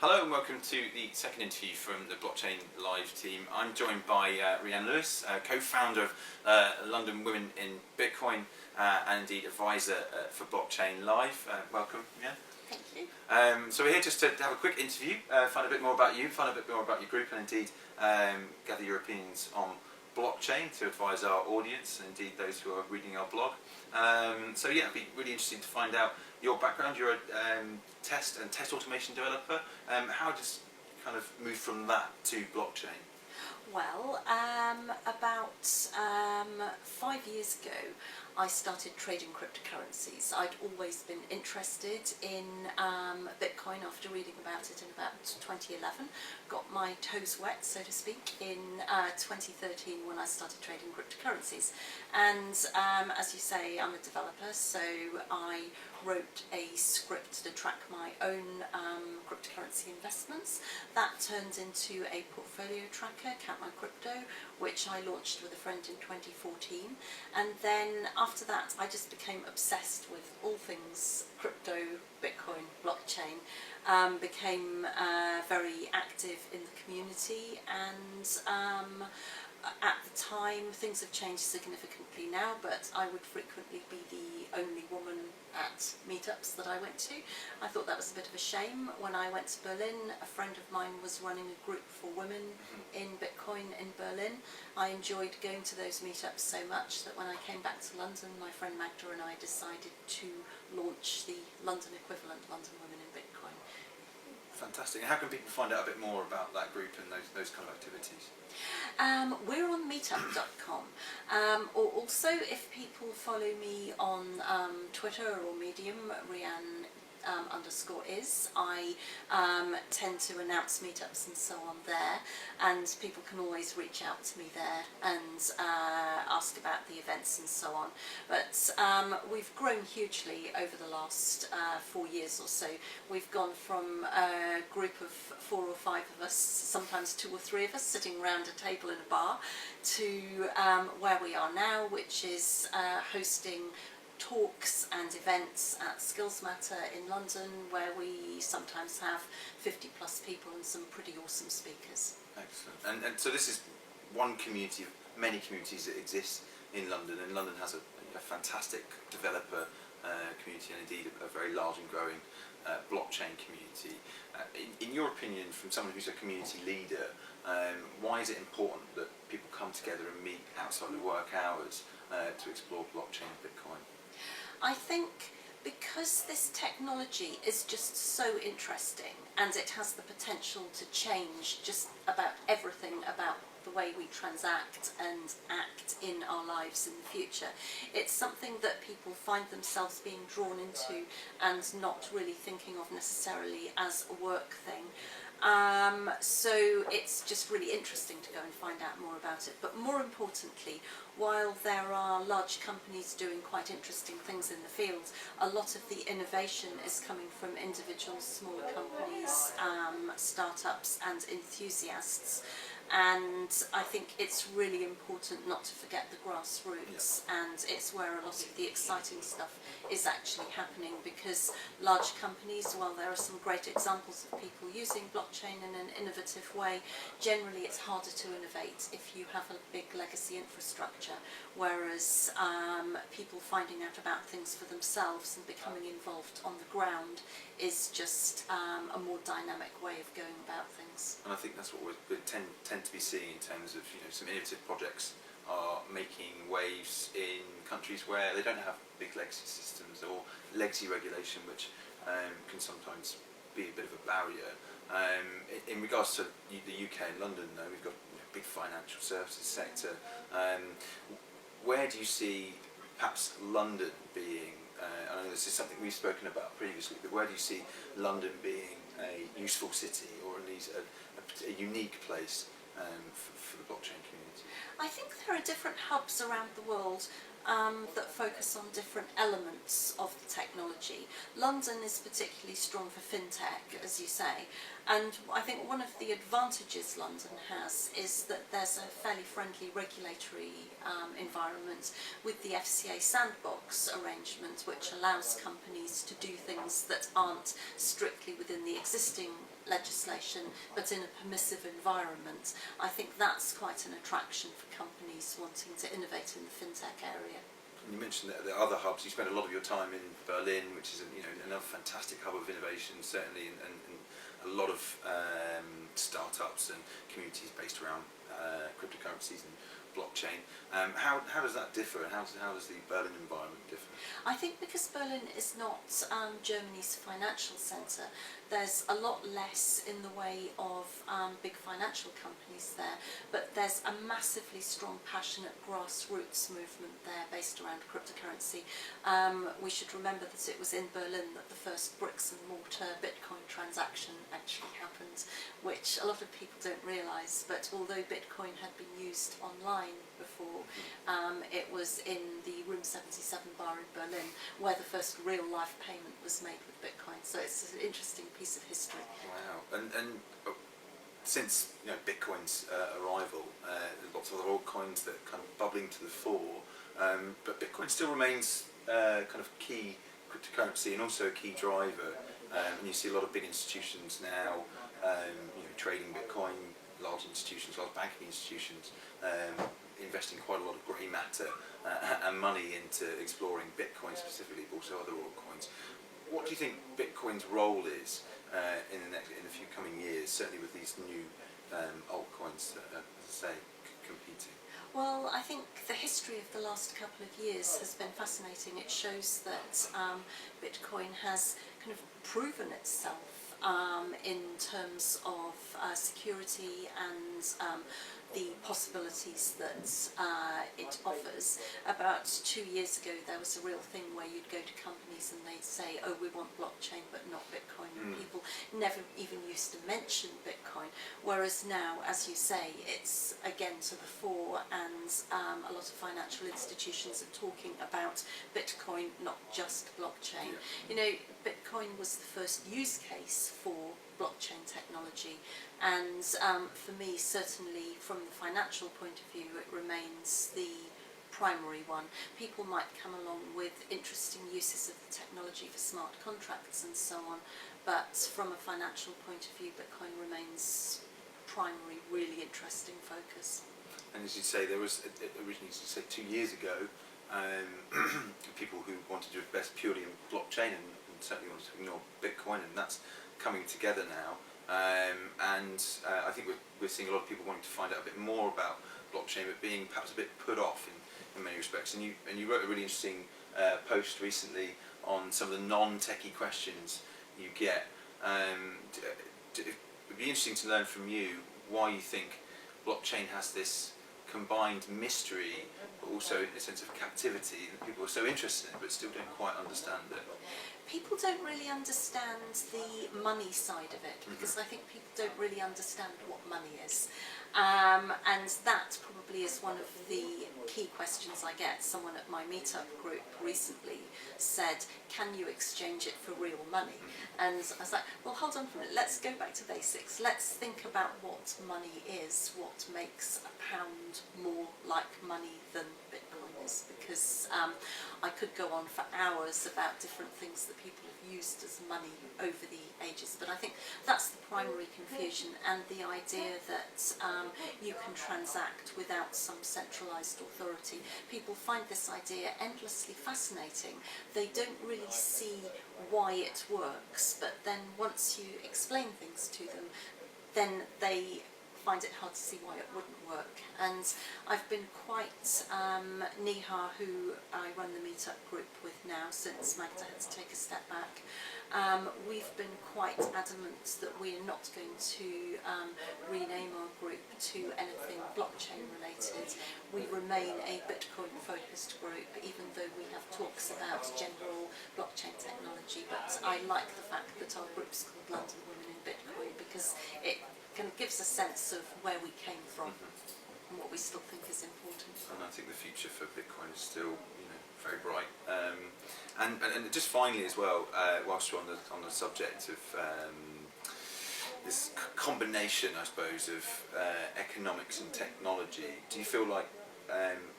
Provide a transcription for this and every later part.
Hello and welcome to the second interview from the Blockchain Live team. I'm joined by Rhian Lewis, co-founder of London Women in Bitcoin and indeed advisor for Blockchain Live. Welcome, Rhian. Thank you. So we're here just to have a quick interview, find a bit more about you, find a bit more about your group, and indeed gather your opinions on blockchain to advise our audience and indeed those who are reading our blog. So yeah, it'd be really interesting to find out your background. You're a test automation developer. How does you kind of move from that to blockchain? Well, about 5 years ago, I started trading cryptocurrencies. I'd always been interested in Bitcoin after reading about it in about 2011. Got my toes wet, so to speak, in 2013 when I started trading cryptocurrencies. And as you say, I'm a developer, so I wrote a script to track my own cryptocurrency investments. That turned into a portfolio tracker, Count My Crypto, which I launched with a friend in 2014. And then after that, I just became obsessed with all things crypto, Bitcoin, blockchain, became very active in the community, and at the time, things have changed significantly now, but I would frequently be the only woman at meetups that I went to. I thought that was a bit of a shame. When I went to Berlin, a friend of mine was running a group for women in Bitcoin in Berlin. I enjoyed going to those meetups so much that when I came back to London, my friend Magda and I decided to launch the London equivalent, London Women in Bitcoin. Fantastic. And how can people find out a bit more about that group and those kind of activities? We're on meetup.com. Or also, if people follow me on Twitter or Medium, Rhian _is, I tend to announce meetups and so on there, and people can always reach out to me there and ask about the events and so on. But we've grown hugely over the last 4 years or so. We've gone from a group of 4 or 5 of us, sometimes 2 or 3 of us, sitting around a table in a bar, to where we are now, which is hosting talks and events at Skills Matter in London, where we sometimes have 50 plus people and some pretty awesome speakers. Excellent. And so this is one community of many communities that exist in London, and London has a fantastic developer community and indeed a very large and growing blockchain community. In your opinion, from someone who's a community leader, why is it important that people come together and meet outside of work hours to explore blockchain and Bitcoin? I think because this technology is just so interesting and it has the potential to change just about everything about the way we transact and act in our lives in the future. It's something that people find themselves being drawn into and not really thinking of necessarily as a work thing. So it's just really interesting to go and find out more about it. But more importantly, while there are large companies doing quite interesting things in the field, a lot of the innovation is coming from individuals, smaller companies, startups and enthusiasts. And I think it's really important not to forget the grassroots, and it's where a lot of the exciting stuff is actually happening, because large companies, while there are some great examples of people using blockchain in an innovative way, generally it's harder to innovate if you have a big legacy infrastructure, whereas people finding out about things for themselves and becoming involved on the ground is just a more dynamic way of going about things. And I think that's what we tend to be seeing in terms of, some innovative projects are making waves in countries where they don't have big legacy systems or legacy regulation, which can sometimes be a bit of a barrier. In regards to the UK and London, though, we've got a big financial services sector. Where do you see perhaps London being, I know this is something we've spoken about previously, but where do you see London being a useful city, or at least a unique place for the blockchain community? I think there are different hubs around the world that focus on different elements of the technology. London is particularly strong for fintech, as you say, and I think one of the advantages London has is that there's a fairly friendly regulatory environment with the FCA sandbox arrangement, which allows companies to do things that aren't strictly within the existing legislation, but in a permissive environment. I think that's quite an attraction for companies wanting to innovate in the fintech area. And you mentioned that the other hubs. You spend a lot of your time in Berlin, which is another fantastic hub of innovation, certainly, and a lot of startups and communities based around cryptocurrencies and blockchain. How does that differ, and how does the Berlin environment differ? I think because Berlin is not Germany's financial centre, there's a lot less in the way of big financial companies there, but there's a massively strong, passionate grassroots movement there based around cryptocurrency. We should remember that it was in Berlin that the first bricks and mortar Bitcoin transaction actually happened, which a lot of people don't realise, but although Bitcoin had been used online before, it was in the Room 77 bar in Berlin where the first real life payment was made with Bitcoin. So it's an interesting piece of history. Wow. And since Bitcoin's arrival, there's lots of other altcoins that are kind of bubbling to the fore, but Bitcoin still remains kind of key cryptocurrency and also a key driver. And you see a lot of big institutions now trading Bitcoin, large institutions, large banking institutions, investing quite a lot of grey matter and money into exploring Bitcoin specifically, but also other altcoins. What do you think Bitcoin's role is in the few coming years, certainly with these new altcoins that are, as I say, competing? Well, I think the history of the last couple of years has been fascinating. It shows that Bitcoin has kind of proven itself in terms of security and the possibilities that it offers. About 2 years ago there was a real thing where you'd go to companies and they'd say, oh, we want blockchain but not Bitcoin, and people never even used to mention Bitcoin, whereas now, as you say, it's again to the fore, and a lot of financial institutions are talking about Bitcoin, not just blockchain. Bitcoin was the first use case for blockchain technology, and for me, certainly from the financial point of view, it remains the primary one. People might come along with interesting uses of the technology for smart contracts and so on, but from a financial point of view, Bitcoin remains primary, really interesting focus. And as you say, there was originally, as you say, 2 years ago, people who wanted to invest purely in blockchain and certainly wanted to ignore Bitcoin, and that's coming together now. I think we're seeing a lot of people wanting to find out a bit more about blockchain, but being perhaps a bit put off in many respects. And you wrote a really interesting post recently on some of the non-techie questions you get. It'd be interesting to learn from you why you think blockchain has this combined mystery, but also a sense of captivity that people are so interested in, but still don't quite understand it. People don't really understand the money side of it, because I think people don't really understand what money is. And that probably is one of the key questions I get. Someone at my meetup group recently said, can you exchange it for real money? And I was like, well, hold on for a minute, let's go back to basics. Let's think about what money is, what makes a pound more like money than Bitcoin is, because I could go on for hours about different things that people have used as money over the ages, but I think that's the primary confusion, and the idea that you can transact without some centralised authority. People find this idea endlessly fascinating. They don't really see why it works, but then once you explain things to them, then they find it hard to see why it wouldn't work. And I've been quite, Neha, who I run the meetup group with now since Magda had to take a step back, we've been quite adamant that we are not going to rename our group to anything blockchain related. We remain a Bitcoin focused group, even though we have talks about general blockchain technology, but I like the fact that our group's called London Women in Bitcoin, because it kind of gives a sense of where we came from and what we still think is important. And I think the future for Bitcoin is still, very bright. And just finally as well, whilst we're on the subject of this combination, I suppose, of economics and technology, do you feel like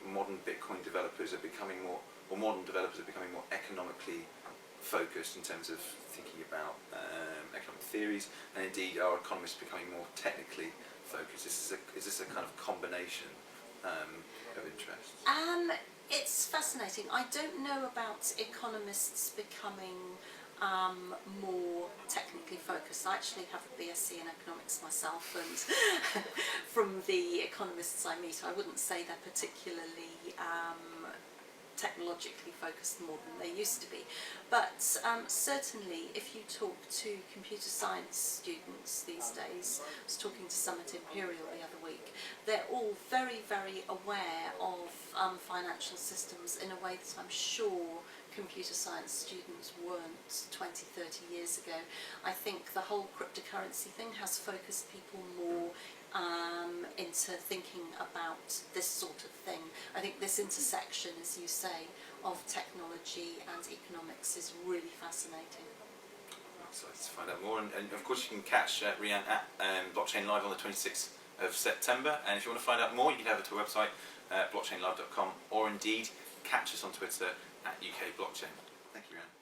modern Bitcoin developers are becoming more, or modern developers are becoming more economically focused in terms of thinking about economic theories, and indeed are economists becoming more technically focused? Is this a kind of combination of interest? It's fascinating. I don't know about economists becoming more technically focused. I actually have a BSc in economics myself, and from the economists I meet, I wouldn't say they're particularly technologically focused more than they used to be. But certainly if you talk to computer science students these days, I was talking to some at Imperial the other week, they're all very, very aware of financial systems in a way that I'm sure computer science students weren't 20, 30 years ago. I think the whole cryptocurrency thing has focused people more into thinking about this sort of thing. I think this intersection, as you say, of technology and economics is really fascinating. Excited to find out more, and of course you can catch Rhian at Blockchain Live on the 26th of September, and if you want to find out more you can head over to our website blockchainlive.com, or indeed catch us on Twitter at UK Blockchain. Thank you, Rhian.